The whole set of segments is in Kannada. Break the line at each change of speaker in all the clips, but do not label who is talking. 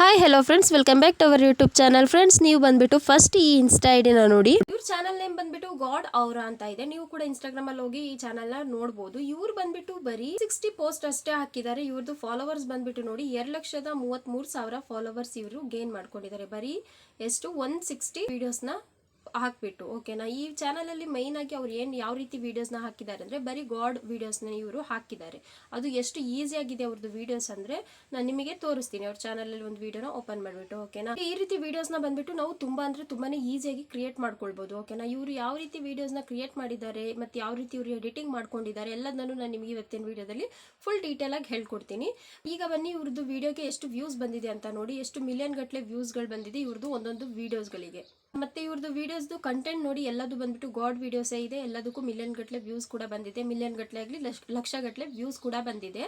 Hi hello friends, welcome back to our YouTube channel. Friends, ನೀವು ಬಂದ್ಬಿಟ್ಟು ಫಸ್ಟ್ ಈ ಇನ್ಸ್ಟಾ ಐಡಿನ ನೋಡಿ. ಇವ್ರ ಚಾನಲ್ ನೇಮ್ ಬಂದ್ಬಿಟ್ಟು ಗಾಡ್ ಅವರ ಅಂತ ಇದೆ. ನೀವು ಕೂಡ ಇನ್ಸ್ಟಾಗ್ರಾಮ್ ಅಲ್ಲಿ ಹೋಗಿ ಈ ಚಾನಲ್ ನ ನೋಡಬಹುದು. ಇವ್ರು ಬಂದ್ಬಿಟ್ಟು ಬರೀ 60 ಪೋಸ್ಟ್ ಅಷ್ಟೇ ಹಾಕಿದ್ದಾರೆ. ಇವ್ರದ್ದು ಫಾಲೋವರ್ಸ್ ಬಂದ್ಬಿಟ್ಟು ನೋಡಿ 2,33,000 ಫಾಲೋವರ್ಸ್ ಇವರು ಗೇನ್ ಮಾಡ್ಕೊಂಡಿದ್ದಾರೆ. ಬರೀ ಎಷ್ಟು 160 ವಿಡಿಯೋಸ್ ನ ಹಾಕ್ಬಿಟ್ಟು. ಓಕೆನಾ, ಈ ಚಾನಲ್ ಅಲ್ಲಿ ಮೈನ್ ಆಗಿ ಅವ್ರು ಯಾವ ರೀತಿ ವಿಡಿಯೋಸ್ ನ ಹಾಕಿದ್ದಾರೆ ಅಂದ್ರೆ ಬರೀ ಗಾಡ್ ವಿಡಿಯೋಸ್ ನ ಇವರು ಹಾಕಿದ್ದಾರೆ. ಅದು ಎಷ್ಟು ಈಸಿ ಆಗಿದೆ ಅವ್ರದ್ದು ವಿಡಿಯೋಸ್ ಅಂದ್ರೆ ನಾನು ನಿಮಗೆ ತೋರಿಸ್ತೀನಿ. ಅವ್ರ ಚಾನಲ್ ಅಲ್ಲಿ ಒಂದು ವಿಡಿಯೋನ ಓಪನ್ ಮಾಡ್ಬಿಟ್ಟು. ಓಕೆನಾ, ಈ ರೀತಿ ವಿಡಿಯೋಸ್ ನ ಬಂದ್ಬಿಟ್ಟು ನಾವು ತುಂಬಾನೇ ಈಸಿಯಾಗಿ ಕ್ರಿಯೇಟ್ ಮಾಡ್ಕೊಳ್ಬಹುದು. ಓಕೆನಾ, ಇವರು ಯಾವ ರೀತಿ ವಿಡಿಯೋಸ್ ನ ಕ್ರಿಯೇಟ್ ಮಾಡಿದ್ದಾರೆ ಮತ್ತೆ ಯಾವ ರೀತಿ ಇವರು ಎಡಿಟಿಂಗ್ ಮಾಡ್ಕೊಂಡಿದ್ದಾರೆ ಎಲ್ಲದನ್ನು ನಾನು ನಿಮಗೆ ಇವತ್ತಿನ ವಿಡಿಯೋದಲ್ಲಿ ಫುಲ್ ಡೀಟೇಲ್ ಆಗಿ ಹೇಳ್ಕೊಡ್ತೀನಿ. ಈಗ ಬನ್ನಿ ಇವ್ರದ್ದು ವಿಡಿಯೋಗೆ ಎಷ್ಟು ವ್ಯೂಸ್ ಬಂದಿದೆ ಅಂತ ನೋಡಿ. ಎಷ್ಟು ಮಿಲಿಯನ್ ಗಟ್ಟಲೆ ವ್ಯೂಸ್ ಗಳು ಬಂದಿದೆ ಇವ್ರದ್ದು ಒಂದೊಂದು ವಿಡಿಯೋಸ್ ಗಳಿಗೆ. ಮತ್ತೆ ಇವ್ರದ್ದು ವಿಡಿಯೋಸ್ದು ಕಂಟೆಂಟ್ ನೋಡಿ, ಎಲ್ಲದು ಬಂದ್ಬಿಟ್ಟು ಗಾಡ್ ವಿಡಿಯೋಸೇ ಇದೆ. ಎಲ್ಲದಕ್ಕೂ ಮಿಲಿಯನ್ ಗಟ್ಟಲೆ ವ್ಯೂಸ್ ಕೂಡ ಬಂದಿದೆ. ಮಿಲಿಯನ್ ಗಟ್ಟಲೆ ಆಗಲಿ ಲಕ್ಷ ಗಟ್ಟಲೆ ವ್ಯೂಸ್ ಕೂಡ ಬಂದಿದೆ.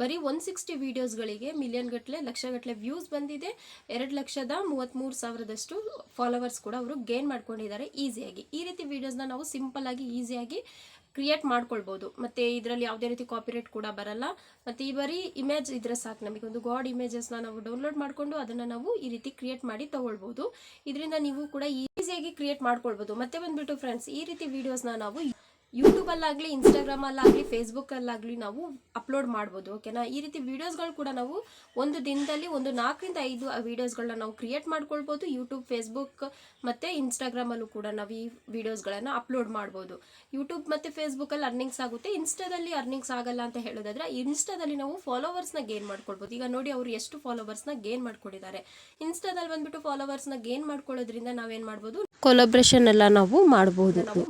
ಬರೀ 160 ವಿಡಿಯೋಸ್ಗಳಿಗೆ ಮಿಲಿಯನ್ ಗಟ್ಟಲೆ ಲಕ್ಷ ಗಟ್ಟಲೆ ವ್ಯೂಸ್ ಬಂದಿದೆ. 2,33,000 ಫಾಲೋವರ್ಸ್ ಕೂಡ ಅವರು ಗೇನ್ ಮಾಡ್ಕೊಂಡಿದ್ದಾರೆ ಈಸಿಯಾಗಿ. ಈ ರೀತಿ ವಿಡಿಯೋಸ್ನ ನಾವು ಸಿಂಪಲ್ ಆಗಿ ಈಸಿಯಾಗಿ ಕ್ರಿಯೇಟ್ ಮಾಡ್ಕೊಳ್ಬಹುದು. ಮತ್ತೆ ಇದರಲ್ಲಿ ಯಾವುದೇ ರೀತಿ ಕಾಪಿರೈಟ್ ಕೂಡ ಬರಲ್ಲ. ಮತ್ತೆ ಈ ಬರೀ ಇಮೇಜ್ ಇದ್ರೆ ಸಾಕು, ನಮಗೆ ಒಂದು ಗಾಡ್ ಇಮೇಜಸ್ನ ನಾವು ಡೌನ್ಲೋಡ್ ಮಾಡ್ಕೊಂಡು ಅದನ್ನ ನಾವು ಈ ರೀತಿ ಕ್ರಿಯೇಟ್ ಮಾಡಿ ತಗೊಳ್ಬಹುದು. ಇದರಿಂದ ನೀವು ಕೂಡ ಈಸಿಯಾಗಿ ಕ್ರಿಯೇಟ್ ಮಾಡ್ಕೊಳ್ಬಹುದು. ಮತ್ತೆ ಬಂದ್ಬಿಟ್ಟು ಫ್ರೆಂಡ್ಸ್, ಈ ರೀತಿ ವಿಡಿಯೋಸ್ನ ನಾವು ಯೂಟ್ಯೂಬ್ ಅಲ್ಲಾಗಲಿ ಇನ್ಸ್ಟಾಗ್ರಾಮ್ ಅಲ್ಲಾಗಲಿ ಫೇಸ್ಬುಕ್ ಅಲ್ಲಾಗಲಿ ನಾವು ಅಪ್ಲೋಡ್ ಮಾಡ್ಬೋದು. ಓಕೆನಾ, ಈ ರೀತಿ ವಿಡಿಯೋಸ್ಗಳು ಕೂಡ ನಾವು ಒಂದು ದಿನದಲ್ಲಿ 4 ರಿಂದ 5 ವಿಡಿಯೋಸ್ಗಳನ್ನ ನಾವು ಕ್ರಿಯೇಟ್ ಮಾಡ್ಕೊಳ್ಬೋದು. ಯೂಟ್ಯೂಬ್, ಫೇಸ್ಬುಕ್ ಮತ್ತೆ ಇನ್ಸ್ಟಾಗ್ರಾಮ್ ಅಲ್ಲೂ ಕೂಡ ನಾವು ಈ ವಿಡಿಯೋಸ್ಗಳನ್ನ ಅಪ್ಲೋಡ್ ಮಾಡ್ಬೋದು. ಯೂಟ್ಯೂಬ್ ಮತ್ತೆ ಫೇಸ್ಬುಕ್ ಅಲ್ಲಿ ಅರ್ನಿಂಗ್ಸ್ ಆಗುತ್ತೆ, ಇನ್ಸ್ಟಾದಲ್ಲಿ ಅರ್ನಿಂಗ್ಸ್ ಆಗಲ್ಲ ಅಂತ ಹೇಳೋದಾದ್ರೆ ಇನ್ಸ್ಟಾದಲ್ಲಿ ನಾವು ಫಾಲೋವರ್ಸ್ನ ಗೇನ್ ಮಾಡ್ಕೊಳ್ಬೋದು. ಈಗ ನೋಡಿ ಅವರು ಎಷ್ಟು ಫಾಲೋವರ್ಸ್ನ ಗೇನ್ ಮಾಡ್ಕೊಂಡಿದ್ದಾರೆ. ಇನ್ಸ್ಟಾದಲ್ಲಿ ಬಂದ್ಬಿಟ್ಟು ಫಾಲೋವರ್ಸ್ನ ಗೇನ್ ಮಾಡ್ಕೊಳ್ಳೋದ್ರಿಂದ ನಾವೇನ್ ಮಾಡ್ಬೋದು, ಕೊಲಾಬ್ರೇಷನ್ ಎಲ್ಲ ನಾವು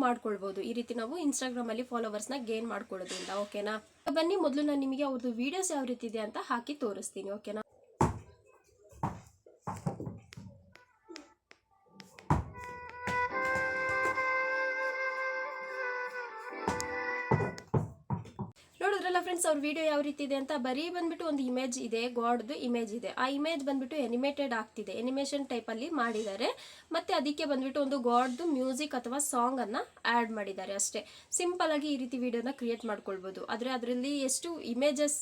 ಮಾಡ್ಕೊಳ್ಬಹುದು. ಈ ರೀತಿ ನಾವು ಇನ್ಸ್ಟಾಗ್ರಾಮ್ ಅಲ್ಲಿ ಫಾಲೋವರ್ಸ್ ನ ಗೇನ್ ಮಾಡ್ಕೊಳ್ಳೋದ್ರಿಂದ. ಓಕೆನಾ, ಬನ್ನಿ ಮೊದಲು ನಾನು ನಿಮಗೆ ಅವ್ರದ್ದು ವಿಡಿಯೋಸ್ ಯಾವ ರೀತಿ ಇದೆ ಅಂತ ಹಾಕಿ ತೋರಿಸ್ತೀನಿ. ಓಕೆನಾ, ನೋಡಿದ್ರಲ್ಲ ಫ್ರೆಂಡ್ಸ್, ಅವ್ರ ವಿಡಿಯೋ ಯಾವ ರೀತಿ ಇದೆ ಅಂತ. ಬರೀ ಬಂದ್ಬಿಟ್ಟು ಒಂದು ಇಮೇಜ್ ಇದೆ, ಗಾಡ್ದು ಇಮೇಜ್ ಇದೆ. ಆ ಇಮೇಜ್ ಬಂದ್ಬಿಟ್ಟು ಎನಿಮೇಟೆಡ್ ಆಗ್ತಿದೆ, ಎನಿಮೇಷನ್ ಟೈಪ್ ಅಲ್ಲಿ ಮಾಡಿದ್ದಾರೆ. ಮತ್ತೆ ಅದಕ್ಕೆ ಬಂದ್ಬಿಟ್ಟು ಒಂದು ಗಾಡ್ದು ಮ್ಯೂಸಿಕ್ ಅಥವಾ ಸಾಂಗ್ ಅನ್ನ ಆಡ್ ಮಾಡಿದ್ದಾರೆ ಅಷ್ಟೇ. ಸಿಂಪಲ್ ಆಗಿ ಈ ರೀತಿ ವಿಡಿಯೋನ ಕ್ರಿಯೇಟ್ ಮಾಡ್ಕೊಳ್ಬಹುದು. ಆದ್ರೆ ಅದರಲ್ಲಿ ಎಷ್ಟು ಇಮೇಜಸ್,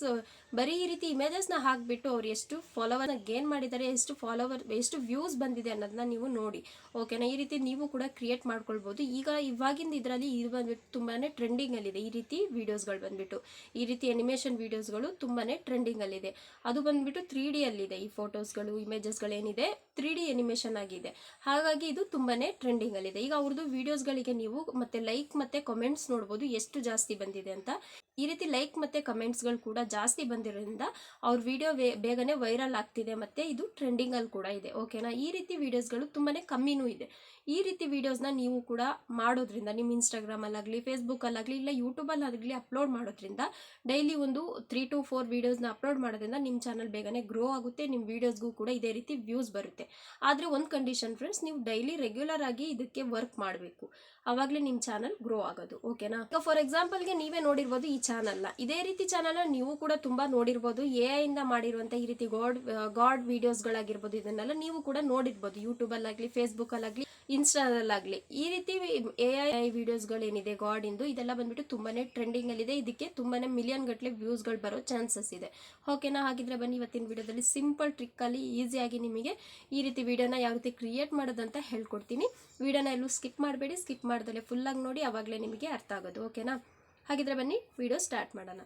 ಬರೀ ಈ ರೀತಿ ಇಮೇಜಸ್ ನ ಹಾಕ್ಬಿಟ್ಟು ಅವ್ರು ಎಷ್ಟು ಫಾಲೋವರ್ ಗೇನ್ ಮಾಡಿದ್ದಾರೆ, ಎಷ್ಟು ವ್ಯೂಸ್ ಬಂದಿದೆ ಅನ್ನೋದನ್ನ ನೀವು ನೋಡಿ. ಓಕೆನಾ, ಈ ರೀತಿ ನೀವು ಕೂಡ ಕ್ರಿಯೇಟ್ ಮಾಡ್ಕೊಳ್ಬಹುದು. ಇವಾಗಿಂದ ಇದರಲ್ಲಿ ಇದು ಬಂದ್ಬಿಟ್ಟು ತುಂಬಾನೇ ಟ್ರೆಂಡಿಂಗ್ ಅಲ್ಲಿ ಇದೆ. ಈ ರೀತಿ ವಿಡಿಯೋಸ್ಗಳು ಬಂದ್ಬಿಟ್ಟು, ಈ ರೀತಿ ಅನಿಮೇಷನ್ ವಿಡಿಯೋಸ್ಗಳು ತುಂಬಾನೇ ಟ್ರೆಂಡಿಂಗ್ ಅಲ್ಲಿ ಇದೆ. ಅದು ಬಂದ್ಬಿಟ್ಟು 3D ಅಲ್ಲಿದೆ. ಈ ಫೋಟೋಸ್ಗಳು, ಇಮೇಜಸ್ಗಳು ಏನಿದೆ 3D ಅನಿಮೇಷನ್ ಆಗಿದೆ. ಹಾಗಾಗಿ ಇದು ತುಂಬಾನೇ ಟ್ರೆಂಡಿಂಗ್ ಅಲ್ಲಿದೆ. ಈಗ ಅವ್ರದ್ದು ವಿಡಿಯೋಸ್ಗಳಿಗೆ ನೀವು ಮತ್ತೆ ಲೈಕ್ ಮತ್ತೆ ಕಮೆಂಟ್ಸ್ ನೋಡ್ಬೋದು ಎಷ್ಟು ಜಾಸ್ತಿ ಬಂದಿದೆ ಅಂತ. ಈ ರೀತಿ ಲೈಕ್ ಮತ್ತೆ ಕಮೆಂಟ್ಸ್ಗಳು ಕೂಡ ಜಾಸ್ತಿ ಬಂದಿರೋದ್ರಿಂದ ಅವ್ರ ವಿಡಿಯೋ ಬೇಗನೆ ವೈರಲ್ ಆಗ್ತಿದೆ ಮತ್ತೆ ಇದು ಟ್ರೆಂಡಿಂಗ್ ಅಲ್ಲಿ ಕೂಡ ಇದೆ. ಓಕೆನಾ, ಈ ರೀತಿ ವಿಡಿಯೋಸ್ಗಳು ತುಂಬಾನೇ ಕಮ್ಮಿನೂ ಇದೆ. ಈ ರೀತಿ ವಿಡಿಯೋಸ್ನ ನೀವು ಕೂಡ ಮಾಡೋದ್ರಿಂದ ನಿಮ್ಮ ಇನ್ಸ್ಟಾಗ್ರಾಮ್ ಅಲ್ಲಾಗಲಿ ಫೇಸ್ಬುಕ್ ಅಲ್ಲಾಗಲಿ ಇಲ್ಲ ಯೂಟ್ಯೂಬ್ ಅಲ್ಲಾಗಲಿ ಅಪ್ಲೋಡ್ ಮಾಡೋದ್ರಿಂದ ಡೈಲಿ ಒಂದು 3 to 4 ವಿಡಿಯೋಸ್ನ ಅಪ್ಲೋಡ್ ಮಾಡೋದ್ರಿಂದ ನಿಮ್ಮ ಚಾನಲ್ ಬೇಗನೆ ಗ್ರೋ ಆಗುತ್ತೆ. ನಿಮ್ಮ ವಿಡಿಯೋಸ್ಗೂ ಕೂಡ ಇದೇ ರೀತಿ ವ್ಯೂಸ್ ಬರುತ್ತೆ. ಆದರೆ ಒಂದು ಕಂಡೀಷನ್ ಫ್ರೆಂಡ್ಸ್, ನೀವು ಡೈಲಿ ರೆಗ್ಯುಲರ್ ಆಗಿ ಇದಕ್ಕೆ ವರ್ಕ್ ಮಾಡಬೇಕು, ಅವಾಗಲೇ ನಿಮ್ಮ ಚಾನಲ್ ಗ್ರೋ ಆಗೋದು. ಓಕೆನಾ, ಈಗ ಫಾರ್ ಎಕ್ಸಾಂಪಲ್ಗೆ ನೀವೇ ನೋಡಿರ್ಬೋದು ಈ ಚಾನಲ್ನ. ಇದೇ ರೀತಿ ಚಾನಲ್ನ ನೀವು ಕೂಡ ತುಂಬಾ ನೋಡಿರ್ಬೋದು. AI ಇಂದ ಮಾಡಿರುವಂಥ ಈ ರೀತಿ ಗಾಡ್ ವಿಡಿಯೋಸ್ಗಳಾಗಿರ್ಬೋದು, ಇದನ್ನೆಲ್ಲ ನೀವು ಕೂಡ ನೋಡಿರ್ಬೋದು ಯೂಟ್ಯೂಬ್ ಅಲ್ಲಾಗಲಿ ಫೇಸ್ಬುಕ್ ಅಲ್ಲಾಗಲಿ ಇನ್ಸ್ಟಾದಲ್ಲಾಗಲಿ. ಈ ರೀತಿ AI ವಿಡಿಯೋಸ್ಗಳೇನಿದೆ ಗಾಡ್ ಇಂದು, ಇದೆಲ್ಲ ಬಂದ್ಬಿಟ್ಟು ತುಂಬಾನೇ ಟ್ರೆಂಡಿಂಗ್ ಅಲ್ಲಿದೆ. ಇದಕ್ಕೆ ತುಂಬಾನೇ ಮಿಲಿಯನ್ ಗಟ್ಟಲೆ ವ್ಯೂಸ್ಗಳು ಬರೋ ಚಾನ್ಸಸ್ ಇದೆ. ಓಕೆನಾ, ಹಾಗಿದ್ರೆ ಬನ್ನಿ ಇವತ್ತಿನ ವಿಡಿಯೋದಲ್ಲಿ ಸಿಂಪಲ್ ಟ್ರಿಕ್ ಅಲ್ಲಿ ಈಸಿಯಾಗಿ ನಿಮಗೆ ಈ ರೀತಿ ವಿಡಿಯೋನ ಯಾವ ರೀತಿ ಕ್ರಿಯೇಟ್ ಮಾಡೋದಂತ ಹೇಳ್ಕೊಡ್ತೀನಿ. ವಿಡಿಯೋನ ಎಲ್ಲೂ ಸ್ಕಿಪ್ ಮಾಡಬೇಡಿ, ಸ್ಕಿಪ್ ಮಾಡ್ದಲೆ ಫುಲ್ ಆಗಿ ನೋಡಿ, ಅವಾಗಲೇ ನಿಮಗೆ ಅರ್ಥ ಆಗೋದು. ಓಕೆನಾ, ಹಾಗಿದ್ರೆ ಬನ್ನಿ ವಿಡಿಯೋ ಸ್ಟಾರ್ಟ್ ಮಾಡೋಣ.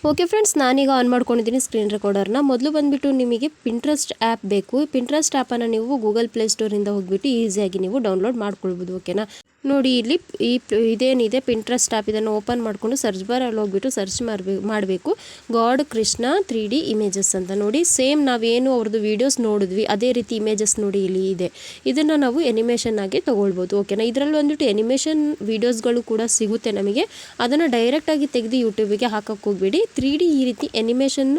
ಓಕೆ ಫ್ರೆಂಡ್ಸ್, ನಾನೀಗ ಆನ್ ಮಾಡ್ಕೊಂಡಿದ್ದೀನಿ ಸ್ಕ್ರೀನ್ ರೆಕಾರ್ಡರ್ನ. ಮೊದಲು ಬಂದುಬಿಟ್ಟು ನಿಮಗೆ ಪಿಂಟ್ರೆಸ್ಟ್ ಆ್ಯಪ್ ಬೇಕು. ಪಿಂಟ್ರೆಸ್ಟ್ ಆ್ಯಪನ್ನು ನೀವು ಗೂಗಲ್ ಪ್ಲೇಸ್ಟೋರಿಂದ ಹೋಗ್ಬಿಟ್ಟು ಈಸಿಯಾಗಿ ನೀವು ಡೌನ್ಲೋಡ್ ಮಾಡ್ಕೊಳ್ಬೋದು. ಓಕೆನಾ, ನೋಡಿ ಇಲ್ಲಿ ಇದೇನಿದೆ ಪಿಂಟ್ರೆಸ್ಟ್ ಆ್ಯಪ್, ಇದನ್ನು ಓಪನ್ ಮಾಡಿಕೊಂಡು ಸರ್ಚ್ ಬಾರಲ್ಲಿ ಹೋಗ್ಬಿಟ್ಟು ಸರ್ಚ್ ಮಾಡಬೇಕು ಗಾಡ್ ಕೃಷ್ಣ 3D ಇಮೇಜಸ್ ಅಂತ. ನೋಡಿ ಸೇಮ್ ನಾವೇನು ಅವ್ರದ್ದು ವೀಡಿಯೋಸ್ ನೋಡಿದ್ವಿ ಅದೇ ರೀತಿ ಇಮೇಜಸ್ ನೋಡಿ ಇಲ್ಲಿ ಇದೆ. ಇದನ್ನು ನಾವು ಎನಿಮೇಷನ್ ಆಗಿ ತೊಗೊಳ್ಬೋದು. ಓಕೆನಾ, ಇದರಲ್ಲಿ ಬಂದ್ಬಿಟ್ಟು ಎನಿಮೇಷನ್ ವೀಡಿಯೋಸ್ಗಳು ಕೂಡ ಸಿಗುತ್ತೆ ನಮಗೆ. ಅದನ್ನು ಡೈರೆಕ್ಟಾಗಿ ತೆಗೆದು ಯೂಟ್ಯೂಬಿಗೆ ಹಾಕಕ್ಕೆ ಹೋಗ್ಬೇಡಿ. 3D ಈ ರೀತಿ ಎನಿಮೇಷನ್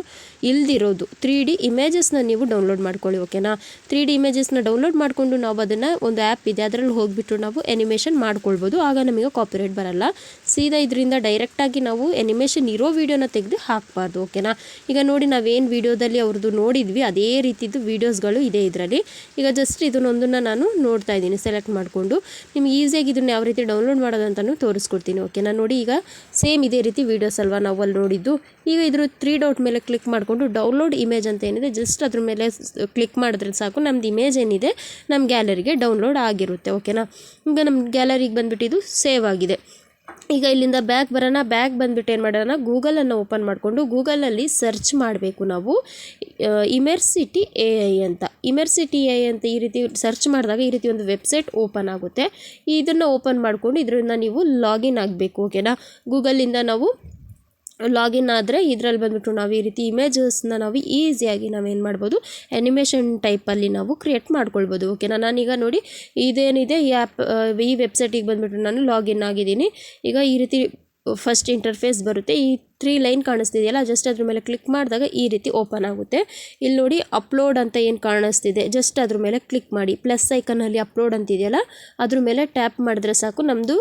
ಇಲ್ದಿರೋದು 3D ಇಮೇಜಸ್ನ ನೀವು ಡೌನ್ಲೋಡ್ ಮಾಡ್ಕೊಳ್ಳಿ. ಓಕೆನಾ, 3D ಇಮೇಜಸ್ನ ಡೌನ್ಲೋಡ್ ಮಾಡಿಕೊಂಡು ನಾವು ಅದನ್ನು ಒಂದು ಆ್ಯಪ್ ಇದೆ ಅದರಲ್ಲಿ ಹೋಗ್ಬಿಟ್ಟು ನಾವು ಎನಿಮೇಷನ್ ಮಾಡ್ಕೊಳ್ಬೋದು. ಆಗ ನಮಗೆ ಕಾಪಿರೈಟ್ ಬರಲ್ಲ. ಸೀದಾ ಇದರಿಂದ ಡೈರೆಕ್ಟಾಗಿ ನಾವು ಎನಿಮೇಷನ್ ಇರೋ ವಿಡಿಯೋನ ತೆಗೆದು ಹಾಕಬಾರ್ದು. ಓಕೆನಾ, ಈಗ ನೋಡಿ ನಾವೇನು ವಿಡಿಯೋದಲ್ಲಿ ಅವ್ರದ್ದು ನೋಡಿದ್ವಿ ಅದೇ ರೀತಿದ್ದು ವೀಡಿಯೋಸ್ಗಳು ಇದೆ ಇದರಲ್ಲಿ. ಈಗ ಜಸ್ಟ್ ಇದನ್ನೊಂದನ್ನು ನಾನು ನೋಡ್ತಾ ಇದ್ದೀನಿ ಸೆಲೆಕ್ಟ್ ಮಾಡಿಕೊಂಡು. ನಿಮ್ಗೆ ಈಸಿಯಾಗಿ ಇದನ್ನು ಯಾವ ರೀತಿ ಡೌನ್ಲೋಡ್ ಮಾಡೋದಂತಲೂ ತೋರಿಸ್ಕೊಡ್ತೀನಿ. ಓಕೆನಾ, ನೋಡಿ ಈಗ ಸೇಮ್ ಇದೇ ರೀತಿ ವೀಡಿಯೋಸ್ ಅಲ್ವಾ ನಾವು ಅಲ್ಲಿ ನೋಡಿದ್ದು. ಈಗ ಇದ್ರ 3 ಡಾಟ್ ಮೇಲೆ ಕ್ಲಿಕ್ ಮಾಡ್ಕೊಂಡು ಮಾಡಿಕೊಂಡು ಡೌನ್ಲೋಡ್ ಇಮೇಜ್ ಅಂತ ಏನಿದೆ ಜಸ್ಟ್ ಅದ್ರ ಮೇಲೆ ಕ್ಲಿಕ್ ಮಾಡಿದ್ರೆ ಸಾಕು, ನಮ್ಮದು ಇಮೇಜ್ ಏನಿದೆ ನಮ್ಮ ಗ್ಯಾಲರಿಗೆ ಡೌನ್ಲೋಡ್ ಆಗಿರುತ್ತೆ. ಓಕೆನಾ, ಈಗ ನಮ್ಮ ಗ್ಯಾಲರಿಗೆ ಬಂದುಬಿಟ್ಟು ಇದು ಸೇವ್ ಆಗಿದೆ. ಈಗ ಇಲ್ಲಿಂದ ಬ್ಯಾಕ್ ಬರೋಣ. ಬ್ಯಾಕ್ ಬಂದುಬಿಟ್ಟು ಏನು ಮಾಡೋಣ, ಗೂಗಲನ್ನು ಓಪನ್ ಮಾಡಿಕೊಂಡು ಗೂಗಲಲ್ಲಿ ಸರ್ಚ್ ಮಾಡಬೇಕು ನಾವು ಇಮೆರ್ಸಿಟಿ AI ಅಂತ. ಇಮೆರ್ಸಿಟಿ AI ಅಂತ ಈ ರೀತಿ ಸರ್ಚ್ ಮಾಡಿದಾಗ ಈ ರೀತಿ ಒಂದು ವೆಬ್ಸೈಟ್ ಓಪನ್ ಆಗುತ್ತೆ. ಇದನ್ನು ಓಪನ್ ಮಾಡಿಕೊಂಡು ಇದರಿಂದ ನೀವು ಲಾಗಿನ್ ಆಗಬೇಕು. ಓಕೆನಾ, ಗೂಗಲಿಂದ ನಾವು ಲಾಗಿನ್ ಆದರೆ ಇದರಲ್ಲಿ ಬಂದುಬಿಟ್ಟು ನಾವು ಈ ರೀತಿ ಇಮೇಜಸ್ನ ನಾವು ಈಸಿಯಾಗಿ ನಾವೇನು ಮಾಡ್ಬೋದು, ಆ್ಯನಿಮೇಷನ್ ಟೈಪಲ್ಲಿ ನಾವು ಕ್ರಿಯೇಟ್ ಮಾಡ್ಕೊಳ್ಬೋದು. ಓಕೆನಾ, ನಾನೀಗ ನೋಡಿ ಇದೇನಿದೆ ಈ ವೆಬ್ಸೈಟಿಗೆ ಬಂದುಬಿಟ್ಟು ನಾನು ಲಾಗಿನ್ ಆಗಿದ್ದೀನಿ. ಈಗ ಈ ರೀತಿ ಫಸ್ಟ್ ಇಂಟರ್ಫೇಸ್ ಬರುತ್ತೆ. ಈ 3 ಲೈನ್ ಕಾಣಿಸ್ತಿದೆಯಲ್ಲ, ಜಸ್ಟ್ ಅದ್ರ ಮೇಲೆ ಕ್ಲಿಕ್ ಮಾಡಿದಾಗ ಈ ರೀತಿ ಓಪನ್ ಆಗುತ್ತೆ. ಇಲ್ಲಿ ನೋಡಿ ಅಪ್ಲೋಡ್ ಅಂತ ಏನು ಕಾಣಿಸ್ತಿದೆ, ಜಸ್ಟ್ ಅದ್ರ ಮೇಲೆ ಕ್ಲಿಕ್ ಮಾಡಿ. ಪ್ಲಸ್ ಐಕನಲ್ಲಿ ಅಪ್ಲೋಡ್ ಅಂತಿದೆಯಲ್ಲ, ಅದ್ರ ಮೇಲೆ ಟ್ಯಾಪ್ ಮಾಡಿದ್ರೆ ಸಾಕು ನಮ್ಮದು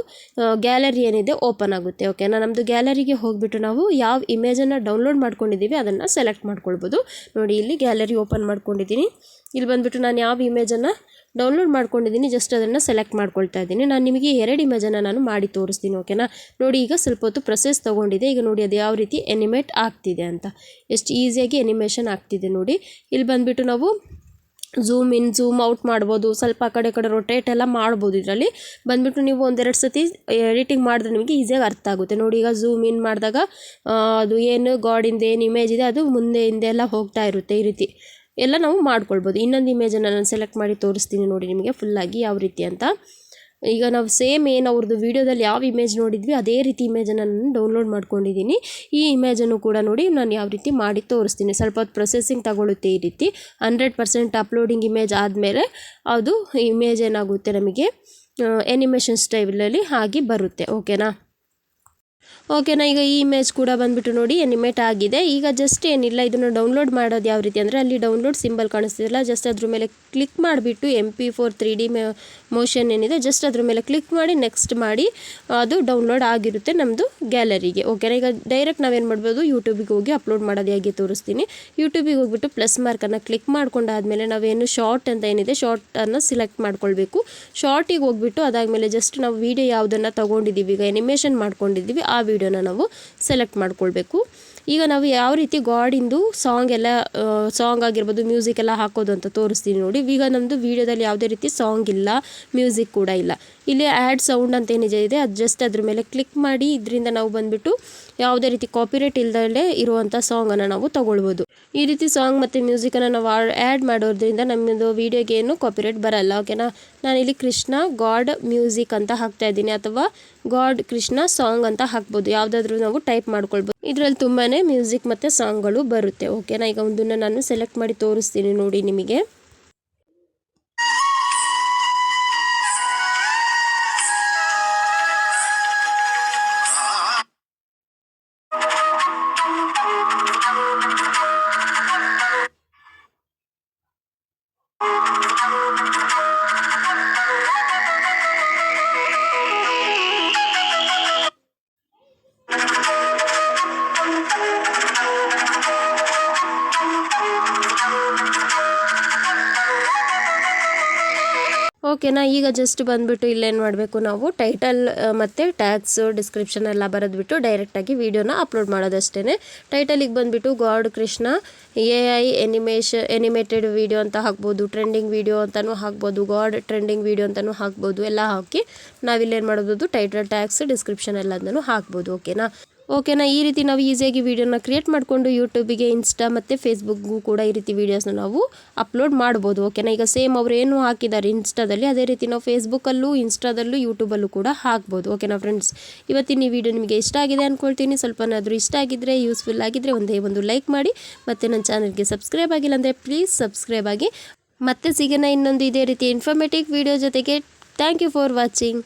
ಗ್ಯಾಲರಿ ಏನಿದೆ ಓಪನ್ ಆಗುತ್ತೆ. ಓಕೆನಾ, ನಮ್ಮದು ಗ್ಯಾಲರಿಗೆ ಹೋಗಿಬಿಟ್ಟು ನಾವು ಯಾವ ಇಮೇಜನ್ನು ಡೌನ್ಲೋಡ್ ಮಾಡ್ಕೊಂಡಿದ್ದೀವಿ ಅದನ್ನು ಸೆಲೆಕ್ಟ್ ಮಾಡ್ಕೊಳ್ಬೋದು. ನೋಡಿ ಇಲ್ಲಿ ಗ್ಯಾಲರಿ ಓಪನ್ ಮಾಡ್ಕೊಂಡಿದ್ದೀನಿ. ಇಲ್ಲಿ ಬಂದುಬಿಟ್ಟು ನಾನು ಯಾವ ಇಮೇಜನ್ನು ಡೌನ್ಲೋಡ್ ಮಾಡ್ಕೊಂಡಿದ್ದೀನಿ ಜಸ್ಟ್ ಅದನ್ನು ಸೆಲೆಕ್ಟ್ ಮಾಡ್ಕೊಳ್ತಾ ಇದ್ದೀನಿ. ನಾನು ನಿಮಗೆ 2 ಇಮೇಜನ್ನು ನಾನು ಮಾಡಿ ತೋರಿಸ್ತೀನಿ. ಓಕೆನಾ, ನೋಡಿ ಈಗ ಸ್ವಲ್ಪ ಹೊತ್ತು ಪ್ರೊಸೆಸ್ ತೊಗೊಂಡಿದೆ. ಈಗ ನೋಡಿ ಅದು ಯಾವ ರೀತಿ ಎನಿಮೇಟ್ ಆಗ್ತಿದೆ ಅಂತ, ಎಷ್ಟು ಈಸಿಯಾಗಿ ಎನಿಮೇಷನ್ ಆಗ್ತಿದೆ ನೋಡಿ. ಇಲ್ಲಿ ಬಂದುಬಿಟ್ಟು ನಾವು ಝೂಮ್ ಇನ್ ಝೂಮ್ ಔಟ್ ಮಾಡ್ಬೋದು, ಸ್ವಲ್ಪ ಆ ಕಡೆ ರೊಟೇಟ್ ಎಲ್ಲ ಮಾಡ್ಬೋದು. ಇದರಲ್ಲಿ ಬಂದುಬಿಟ್ಟು ನೀವು 1-2 ಸತಿ ಎಡಿಟಿಂಗ್ ಮಾಡಿದ್ರೆ ನಿಮಗೆ ಈಸಿಯಾಗಿ ಅರ್ಥ ಆಗುತ್ತೆ. ನೋಡಿ ಈಗ ಝೂಮ್ ಇನ್ ಮಾಡಿದಾಗ ಅದು ಏನು ಗಾಡಿಂದ ಏನು ಇಮೇಜ್ ಇದೆ ಅದು ಮುಂದೆ ಹಿಂದೆ ಎಲ್ಲ ಹೋಗ್ತಾ ಇರುತ್ತೆ. ಈ ರೀತಿ ಎಲ್ಲ ನಾವು ಮಾಡ್ಕೊಳ್ಬೋದು. ಇನ್ನೊಂದು ಇಮೇಜನ್ನು ನಾನು ಸೆಲೆಕ್ಟ್ ಮಾಡಿ ತೋರಿಸ್ತೀನಿ ನೋಡಿ ನಿಮಗೆ ಫುಲ್ಲಾಗಿ ಯಾವ ರೀತಿ ಅಂತ. ಈಗ ನಾವು ಸೇಮ್ ಏನು ಅವ್ರದ್ದು ವೀಡಿಯೋದಲ್ಲಿ ಯಾವ ಇಮೇಜ್ ನೋಡಿದ್ವಿ ಅದೇ ರೀತಿ ಇಮೇಜನ್ನು ನಾನು ಡೌನ್ಲೋಡ್ ಮಾಡ್ಕೊಂಡಿದ್ದೀನಿ. ಈ ಇಮೇಜನ್ನು ಕೂಡ ನೋಡಿ ನಾನು ಯಾವ ರೀತಿ ಮಾಡಿ ತೋರಿಸ್ತೀನಿ. ಸ್ವಲ್ಪ ಹೊತ್ತು ಪ್ರೊಸೆಸಿಂಗ್ ತಗೊಳ್ಳುತ್ತೆ. ಈ ರೀತಿ 100% ಅಪ್ಲೋಡಿಂಗ್ ಇಮೇಜ್ ಆದಮೇಲೆ ಅದು ಇಮೇಜ್ ಏನಾಗುತ್ತೆ ನಮಗೆ ಆ್ಯನಿಮೇಷನ್ ಸ್ಟೈಲಲ್ಲಿ ಆಗಿ ಬರುತ್ತೆ. ಓಕೆನಾ, ಈಗ ಈ ಇಮೇಜ್ ಕೂಡ ಬಂದುಬಿಟ್ಟು ನೋಡಿ ಎನಿಮೇಟ್ ಆಗಿದೆ. ಈಗ ಜಸ್ಟ್ ಏನಿಲ್ಲ, ಇದನ್ನು ಡೌನ್ಲೋಡ್ ಮಾಡೋದು ಯಾವ ರೀತಿ ಅಂದರೆ ಅಲ್ಲಿ ಡೌನ್ಲೋಡ್ ಸಿಂಬಲ್ ಕಾಣಿಸ್ತಿದೆಯಲ್ಲ, ಜಸ್ಟ್ ಅದ್ರ ಮೇಲೆ ಕ್ಲಿಕ್ ಮಾಡಿಬಿಟ್ಟು MP4 3D ಮೋಷನ್ ಏನಿದೆ ಜಸ್ಟ್ ಅದ್ರ ಮೇಲೆ ಕ್ಲಿಕ್ ಮಾಡಿ ನೆಕ್ಸ್ಟ್ ಮಾಡಿ ಅದು ಡೌನ್ಲೋಡ್ ಆಗಿರುತ್ತೆ ನಮ್ಮದು ಗ್ಯಾಲರಿಗೆ. ಓಕೆನಾ, ಈಗ ಡೈರೆಕ್ಟ್ ನಾವೇನು ಮಾಡ್ಬೋದು, ಯೂಟ್ಯೂಬಿಗೆ ಹೋಗಿ ಅಪ್ಲೋಡ್ ಮಾಡೋದು ಹೇಗೆ ತೋರಿಸ್ತೀನಿ. ಯೂಟ್ಯೂಬಿಗೆ ಹೋಗ್ಬಿಟ್ಟು ಪ್ಲಸ್ ಮಾರ್ಕನ್ನು ಕ್ಲಿಕ್ ಮಾಡ್ಕೊಂಡಾದಮೇಲೆ ನಾವೇನು ಶಾರ್ಟ್ ಅಂತ ಏನಿದೆ ಶಾರ್ಟನ್ನು ಸಿಲೆಕ್ಟ್ ಮಾಡ್ಕೊಳ್ಬೇಕು. ಶಾರ್ಟಿಗೆ ಹೋಗ್ಬಿಟ್ಟು ಅದಾದಮೇಲೆ ಜಸ್ಟ್ ನಾವು ವೀಡಿಯೋ ಯಾವುದನ್ನು ತೊಗೊಂಡಿದ್ದೀವಿ, ಈಗ ಎನಿಮೇಷನ್ ಮಾಡ್ಕೊಂಡಿದ್ದೀವಿ ಆ ವಿಡಿಯೋನ ನಾವು ಸೆಲೆಕ್ಟ್ ಮಾಡ್ಕೊಳ್ಬೇಕು. ಈಗ ನಾವು ಯಾವ ರೀತಿ ಗಾಡಿಂದು ಸಾಂಗ್ ಆಗಿರ್ಬೋದು ಮ್ಯೂಸಿಕ್ ಎಲ್ಲ ಹಾಕೋದು ಅಂತ ತೋರಿಸ್ತೀನಿ ನೋಡಿ. ಈಗ ನಮ್ಮದು ವೀಡಿಯೋದಲ್ಲಿ ಯಾವುದೇ ರೀತಿ ಸಾಂಗ್ ಇಲ್ಲ, ಮ್ಯೂಸಿಕ್ ಕೂಡ ಇಲ್ಲ. ಇಲ್ಲಿ ಆ್ಯಡ್ ಸೌಂಡ್ ಅಂತ ಏನಿದೆ ಅದು ಜಸ್ಟ್ ಅದ್ರ ಮೇಲೆ ಕ್ಲಿಕ್ ಮಾಡಿ ಇದರಿಂದ ನಾವು ಬಂದುಬಿಟ್ಟು ಯಾವುದೇ ರೀತಿ ಕಾಪಿರೈಟ್ ಇಲ್ಲದಲ್ಲೇ ಇರುವಂಥ ಸಾಂಗನ್ನು ನಾವು ತೊಗೊಳ್ಬೋದು. ಈ ರೀತಿ ಸಾಂಗ್ ಮತ್ತು ಮ್ಯೂಸಿಕನ್ನು ನಾವು ಆ್ಯಡ್ ಮಾಡೋದ್ರಿಂದ ನಮ್ಮದು ವೀಡಿಯೋಗೆ ಏನು ಕಾಪಿರೈಟ್ ಬರಲ್ಲ. ಓಕೆನಾ, ನಾನಿಲ್ಲಿ ಕೃಷ್ಣ ಗಾಡ್ ಮ್ಯೂಸಿಕ್ ಅಂತ ಹಾಕ್ತಾ ಇದ್ದೀನಿ, ಅಥವಾ ಗಾಡ್ ಕೃಷ್ಣ ಸಾಂಗ್ ಅಂತ ಹಾಕ್ಬೋದು. ಯಾವುದಾದ್ರೂ ನಾವು ಟೈಪ್ ಮಾಡ್ಕೊಳ್ಬೋದು. ಇದರಲ್ಲಿ ತುಂಬಾ ಮ್ಯೂಸಿಕ್ ಮತ್ತು ಸಾಂಗ್ಗಳು ಬರುತ್ತೆ. ಓಕೆನಾ, ಈಗ ಒಂದನ್ನು ನಾನು ಸೆಲೆಕ್ಟ್ ಮಾಡಿ ತೋರಿಸ್ತೀನಿ ನೋಡಿ ನಿಮಗೆ. ಓಕೆನಾ, ಈಗ ಜಸ್ಟ್ ಬಂದುಬಿಟ್ಟು ಇಲ್ಲೇನು ಮಾಡಬೇಕು, ನಾವು ಟೈಟಲ್ ಮತ್ತು ಟ್ಯಾಗ್ಸ್ ಡಿಸ್ಕ್ರಿಪ್ಷನ್ ಎಲ್ಲ ಬರೆದ್ಬಿಟ್ಟು ಡೈರೆಕ್ಟಾಗಿ ವೀಡಿಯೋನ ಅಪ್ಲೋಡ್ ಮಾಡೋದಷ್ಟೇ. ಟೈಟಲಿಗೆ ಬಂದುಬಿಟ್ಟು ಗಾಡ್ ಕೃಷ್ಣ AI ಎನಿಮೇಟೆಡ್ ವೀಡಿಯೋ ಅಂತ ಹಾಕ್ಬೋದು, ಟ್ರೆಂಡಿಂಗ್ ವೀಡಿಯೋ ಅಂತಲೂ ಹಾಕ್ಬೋದು, ಗಾಡ್ ಟ್ರೆಂಡಿಂಗ್ ವೀಡಿಯೋ ಅಂತಲೂ ಹಾಕ್ಬೋದು. ಎಲ್ಲ ಹಾಕಿ ನಾವಿಲ್ಲೇನು ಮಾಡ್ಬೋದು, ಟೈಟಲ್ ಟ್ಯಾಗ್ಸ್ ಡಿಸ್ಕ್ರಿಪ್ಷನ್ ಎಲ್ಲದನ್ನು ಹಾಕ್ಬೋದು. ಓಕೆನಾ, ಈ ರೀತಿ ನಾವು ಈಸಿಯಾಗಿ ವೀಡಿಯೋನ ಕ್ರಿಯೇಟ್ ಮಾಡಿಕೊಂಡು ಯೂಟ್ಯೂಬಿಗೆ, ಇನ್ಸ್ಟಾ ಮತ್ತು ಫೇಸ್ಬುಕ್ಗೂ ಕೂಡ ಈ ರೀತಿ ವೀಡಿಯೋಸ್ನ ನಾವು ಅಪ್ಲೋಡ್ ಮಾಡ್ಬೋದು. ಓಕೆನಾ, ಈಗ ಸೇಮ್ ಅವರು ಏನು ಹಾಕಿದ್ದಾರೆ ಇನ್ಸ್ಟಾದಲ್ಲಿ ಅದೇ ರೀತಿ ನಾವು ಫೇಸ್ಬುಕ್ಕಲ್ಲೂ, ಇನ್ಸ್ಟಾದಲ್ಲೂ, ಯೂಟ್ಯೂಬಲ್ಲೂ ಕೂಡ ಹಾಕ್ಬೋದು. ಓಕೆನಾ ಫ್ರೆಂಡ್ಸ್, ಇವತ್ತಿನ ಈ ವಿಡಿಯೋ ನಿಮಗೆ ಇಷ್ಟ ಆಗಿದೆ ಅಂದ್ಕೊಳ್ತೀನಿ. ಸ್ವಲ್ಪನಾದರೂ ಇಷ್ಟ ಆಗಿದ್ದರೆ, ಯೂಸ್ಫುಲ್ ಆಗಿದ್ದರೆ ಒಂದು ಲೈಕ್ ಮಾಡಿ. ಮತ್ತು ನನ್ನ ಚಾನಲ್ಗೆ ಸಬ್ಸ್ಕ್ರೈಬ್ ಆಗಿಲ್ಲ ಅಂದರೆ ಪ್ಲೀಸ್ ಸಬ್ಸ್ಕ್ರೈಬ್ ಆಗಿ. ಮತ್ತೆ ಸಿಗೋಣ ಇನ್ನೊಂದು ಇದೇ ರೀತಿ ಇನ್ಫಾರ್ಮೇಟಿವ್ ವಿಡಿಯೋ ಜೊತೆಗೆ. Thank you for watching.